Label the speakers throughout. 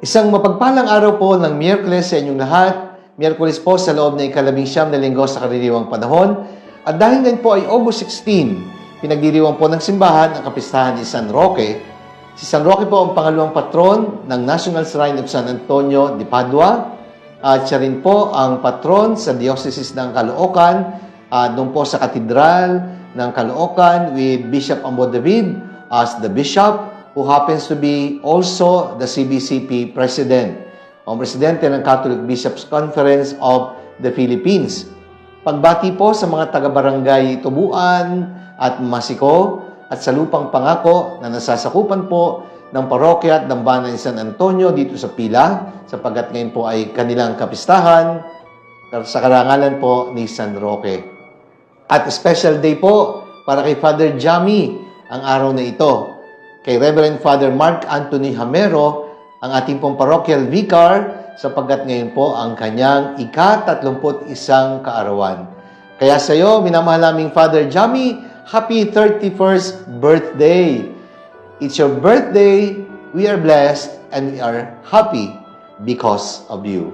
Speaker 1: Isang mapagpalang araw po ng Miyerkules sa inyong lahat. Miyerkules po sa loob ng ika-19 na linggo sa karaniwang panahon. At dahil ngayon po ay August 16, pinagdiriwang po ng simbahan ang kapistahan ni San Roque. Si San Roque po ang pangalawang patron ng National Shrine of San Antonio de Padua. At siya rin po ang patron sa Diocese ng Caloocan, doon po sa Katedral ng Caloocan with Bishop Ambo David as the bishop, who happens to be also the CBCP President, o Presidente ng Catholic Bishops' Conference of the Philippines. Pagbati po sa mga taga-barangay Tubuan at Masiko at sa Lupang Pangako na nasasakupan po ng parokya at dambana ni San Antonio dito sa Pila, sapagkat ngayon po ay kanilang kapistahan sa karangalan po ni San Roque. At special day po para kay Father Jami ang araw na ito. Kay Reverend Father Mark Anthony Hamero, ang ating pong parochial vicar, sapagkat ngayon po ang kanyang ika-31 kaarawan. Kaya sa iyo, minamahal naming Father Jami, happy 31st birthday! It's your birthday, we are blessed, and we are happy because of you.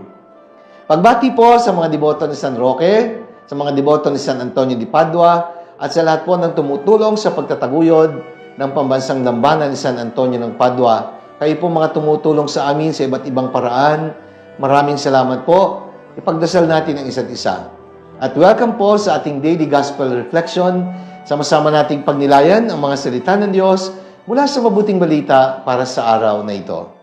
Speaker 1: Pagbati po sa mga deboto ni San Roque, sa mga deboto ni San Antonio de Padua, at sa lahat po ng tumutulong sa pagtataguyod ng pambansang dambana ni San Antonio ng Padua. Kayo po mga tumutulong sa amin sa iba't ibang paraan. Maraming salamat po. Ipagdasal natin ang isa't isa. At welcome po sa ating Daily Gospel Reflection. Sama-sama nating pagnilayan ang mga salita ng Diyos mula sa mabuting balita para sa araw na ito.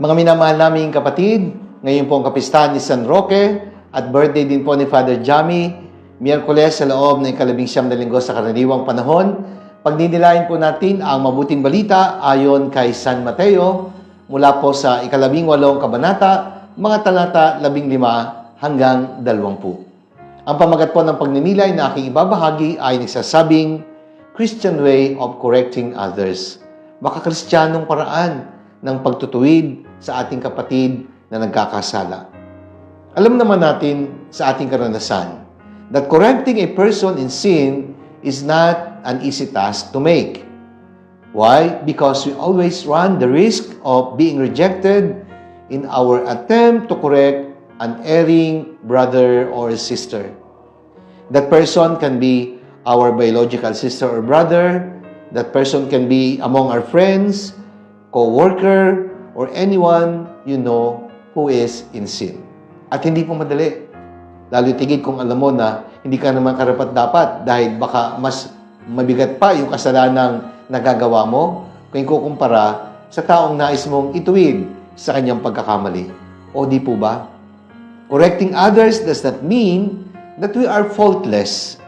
Speaker 1: Mga minamahal naming kapatid, ngayon po ang kapistahan ni San Roque at birthday din po ni Father Jami, Miyerkules sa loob ng ika-19 na linggo sa karaniwang panahon. Pagdinilayan po natin ang mabuting balita ayon kay San Mateo mula po sa ika-18 kabanata, mga talata 15 hanggang 20. Ang pamagat po ng pagninilay na aking ibabahagi ay nagsasabing Christian way of correcting others. Makakristyanong paraan ng pagtutuwid sa ating kapatid na nagkakasala. Alam naman natin sa ating karanasan that correcting a person in sin is not an easy task to make. Why? Because we always run the risk of being rejected in our attempt to correct an erring brother or sister. That person can be our biological sister or brother. That person can be among our friends, co-worker, or anyone you know who is in sin. At hindi po madali. Lalo tigit kung alam mo na hindi ka naman karapat-dapat dahil baka mas mabigat pa yung kasalanang nagagawa mo kung kukumpara sa taong nais mong ituwid sa kanyang pagkakamali. O di po ba? Correcting others does not mean that we are faultless.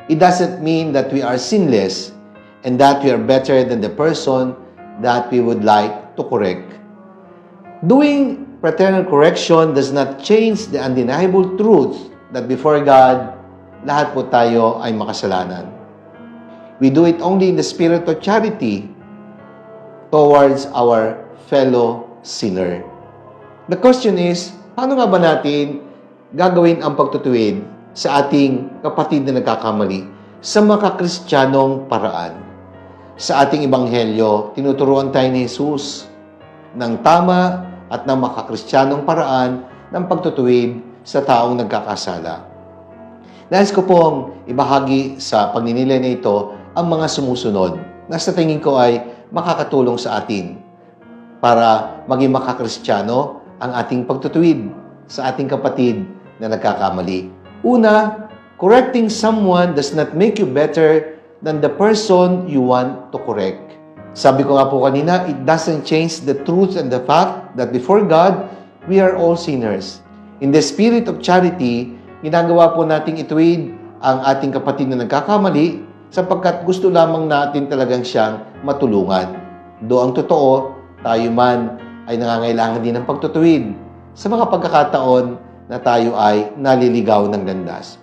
Speaker 1: It doesn't mean that we are sinless and that we are better than the person that we would like to correct. Doing fraternal correction does not change the undeniable truth that before God, lahat po tayo ay makasalanan. We do it only in the spirit of charity towards our fellow sinner. The question is, paano nga ba natin gagawin ang pagtutuwid sa ating kapatid na nagkakamali sa makakristyanong paraan? Sa ating ebanghelyo, tinuturuan tayo ni Jesus ng tama at ng makakristyanong paraan ng pagtutuwid sa taong nagkakasala. Nais ko pong ibahagi sa pagninilay na ito ang mga sumusunod na sa tingin ko ay makakatulong sa atin para maging makakristyano ang ating pagtutuwid sa ating kapatid na nagkakamali. Una, correcting someone does not make you better than the person you want to correct. Sabi ko nga po kanina, it doesn't change the truth and the fact that before God, we are all sinners. In the spirit of charity, ginagawa po nating ituwid ang ating kapatid na nagkakamali sapagkat gusto lamang natin talagang siyang matulungan. Do ang totoo, tayo man ay nangangailangan din ng pagtutuwid sa mga pagkakataon na tayo ay naliligaw ng landas.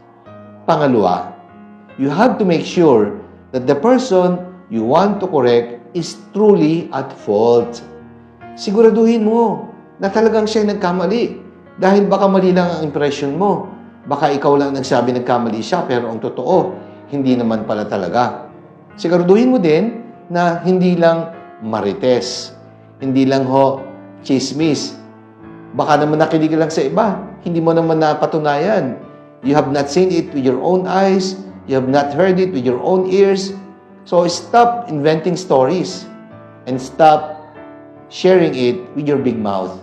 Speaker 1: Pangalawa, you have to make sure that the person you want to correct is truly at fault. Siguraduhin mo na talagang siya nagkamali. Dahil baka mali lang ang impression mo. Baka ikaw lang nagsabi nagkamali siya, pero ang totoo, hindi naman pala talaga. Siguraduhin mo din na hindi lang marites. Hindi lang chismis. Baka naman nakinig lang sa iba. Hindi mo naman napatunayan. You have not seen it with your own eyes. You have not heard it with your own ears. So stop inventing stories and stop sharing it with your big mouth.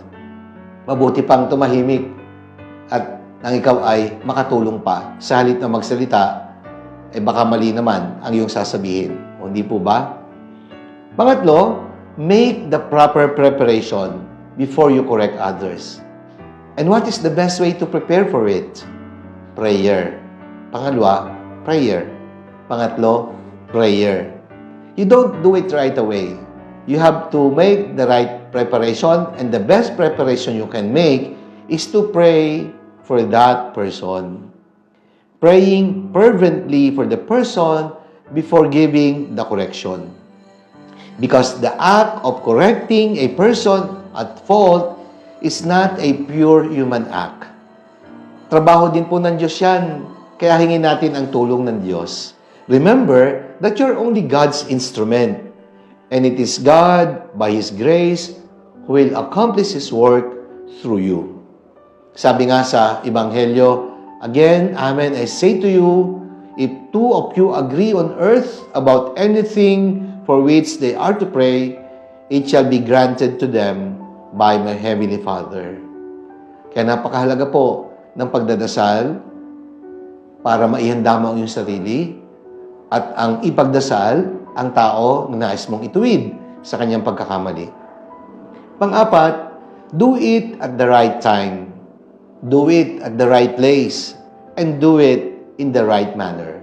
Speaker 1: Mabuti pang tumahimik at nang ikaw ay makatulong pa sa halip na magsalita, baka mali naman ang iyong sasabihin. O hindi po ba? Pangatlo, make the proper preparation before you correct others. And what is the best way to prepare for it? Prayer. Pangalawa, prayer. Pangatlo, prayer. You don't do it right away. You have to make the right preparation, and the best preparation you can make is to pray for that person. Praying fervently for the person before giving the correction. Because the act of correcting a person at fault is not a pure human act. Trabaho din po ng Diyos yan, kaya hingin natin ang tulong ng Diyos. Remember that you're only God's instrument, and it is God, by His grace, who will accomplish His work through you. Sabi nga sa Ebanghelyo, again, amen, I say to you, if two of you agree on earth about anything for which they are to pray, it shall be granted to them by my Heavenly Father. Kaya napakahalaga po ng pagdadasal para maihanda mo ang iyong sarili at ang ipagdasal ang tao na nais mong ituwid sa kanyang pagkakamali. Pang-apat, do it at the right time. Do it at the right place. And do it in the right manner.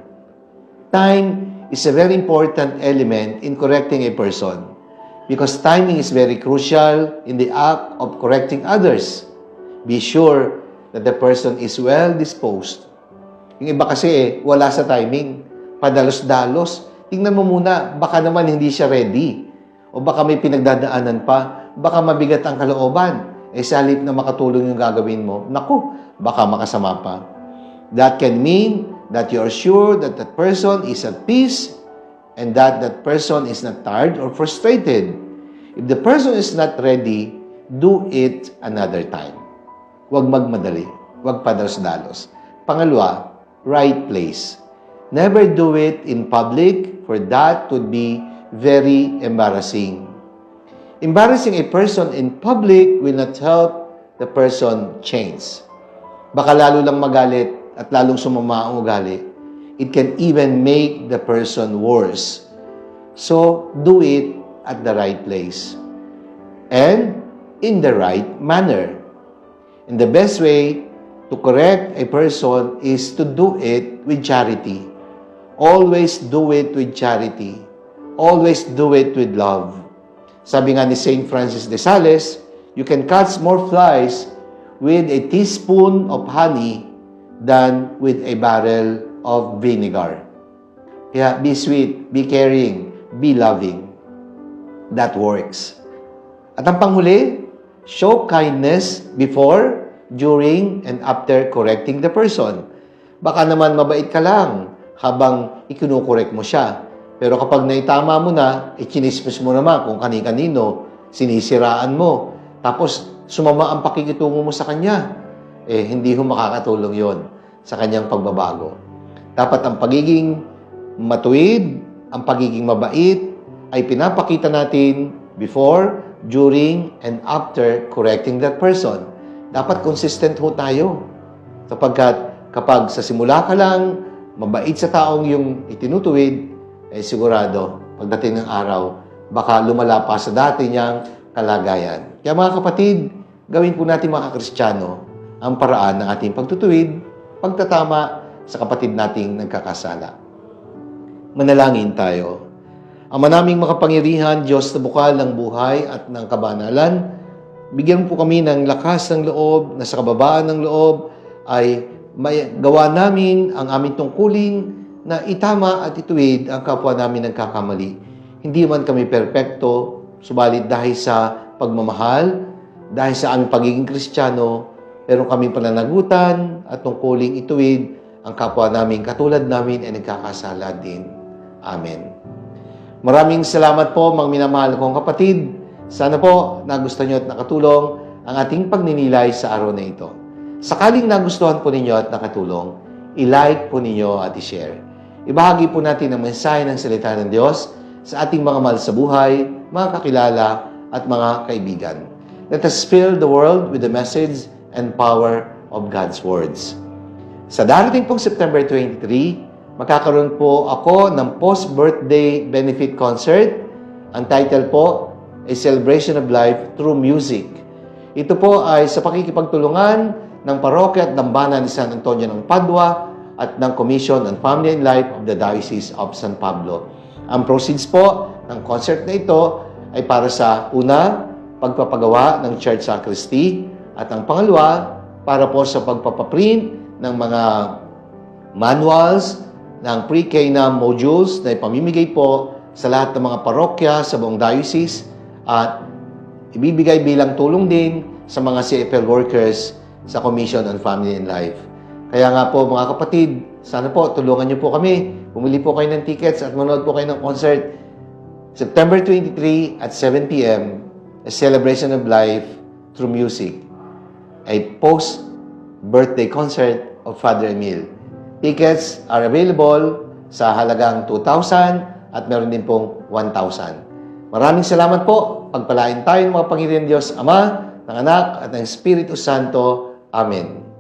Speaker 1: Time is a very important element in correcting a person because timing is very crucial in the act of correcting others. Be sure that the person is well disposed. Yung iba kasi wala sa timing. Padalos-dalos. Tingnan mo muna, baka naman hindi siya ready. O baka may pinagdadaanan pa. Baka mabigat ang kalooban. Sa halip na makatulong yung gagawin mo, naku, baka makasama pa. That can mean that you are sure that that person is at peace and that that person is not tired or frustrated. If the person is not ready, do it another time. Huwag magmadali. Huwag padalos-dalos. Pangalawa, right place. Never do it in public, for that would be very embarrassing. Embarrassing a person in public will not help the person change. Baka lalo lang magalit at lalong sumama ang ugali. It can even make the person worse. So, do it at the right place. And in the right manner. And the best way to correct a person is to do it with charity. Always do it with charity. Always do it with love. Sabi nga ni Saint Francis de Sales, you can catch more flies with a teaspoon of honey than with a barrel of vinegar. Kaya be sweet, be caring, be loving. That works. At ang panghuli, show kindness before, during, and after correcting the person. Baka naman mabait ka lang habang ikinukorek mo siya. Pero kapag naitama mo na, ichinismis mo naman kung kani-kanino, sinisiraan mo. Tapos, sumama ang pakikitungo mo sa kanya. Hindi ho makakatulong yon sa kanyang pagbabago. Dapat ang pagiging matuwid, ang pagiging mabait, ay pinapakita natin before, during, and after correcting that person. Dapat consistent ho tayo. Sapagkat kapag sa simula ka lang, mabait sa taong yung itinutuwid, sigurado, pagdating ng araw, baka lumala pa sa dati niyang kalagayan. Kaya mga kapatid, gawin po natin mga Kristyano ang paraan ng ating pagtutuwid, pagtatama sa kapatid nating nagkakasala. Manalangin tayo. Ama naming makapangyarihan, Diyos na bukal ng buhay at ng kabanalan, bigyan po kami ng lakas ng loob na sa kababaan ng loob ay may gawa namin ang aming tungkulin na itama at ituwid ang kapwa namin nagkakamali. Hindi man kami perpekto, subalit dahil sa pagmamahal, dahil sa aming pagiging Kristiyano, pero kami pananagutan at tungkuling ituwid ang kapwa namin katulad namin ay nagkakasala din. Amen. Maraming salamat po mga minamahal kong kapatid. Sana po nagustuhan nyo at nakatulong ang ating pagninilay sa araw na ito. Sakaling nagustuhan po ninyo at nakatulong, i-like po ninyo at i-share. Ibahagi po natin ang mensahe ng salita ng Diyos sa ating mga mahal sa buhay, mga kakilala at mga kaibigan. Let us fill the world with the message and power of God's words. Sa darating pong September 23, magkakaroon po ako ng post-birthday benefit concert. Ang title po, A Celebration of Life Through Music. Ito po ay sa pakikipagtulungan ng parokya at dambana ni San Antonio ng Padua at ng Commission on Family and Life of the Diocese of San Pablo. Ang proceeds po ng concert na ito ay para sa una, pagpapagawa ng church sacristy at ang pangalawa, para po sa pagpapaprint ng mga manuals ng pre-K na modules na ipamimigay po sa lahat ng mga parokya sa buong diocese at ibibigay bilang tulong din sa mga CFL workers sa Commission on Family and Life. Kaya nga po mga kapatid, sana po tulungan niyo po kami. Bumili po kayo ng tickets at manood po kayo ng concert. September 23 at 7 p.m., A Celebration of Life Through Music, a post-birthday concert of Father Emil. Tickets are available sa halagang 2,000 at meron din pong 1,000. Maraming salamat po. Pagpalain tayo ng mga Panginoon Diyos Ama, ng Anak at ng Espiritu Santo. Amen.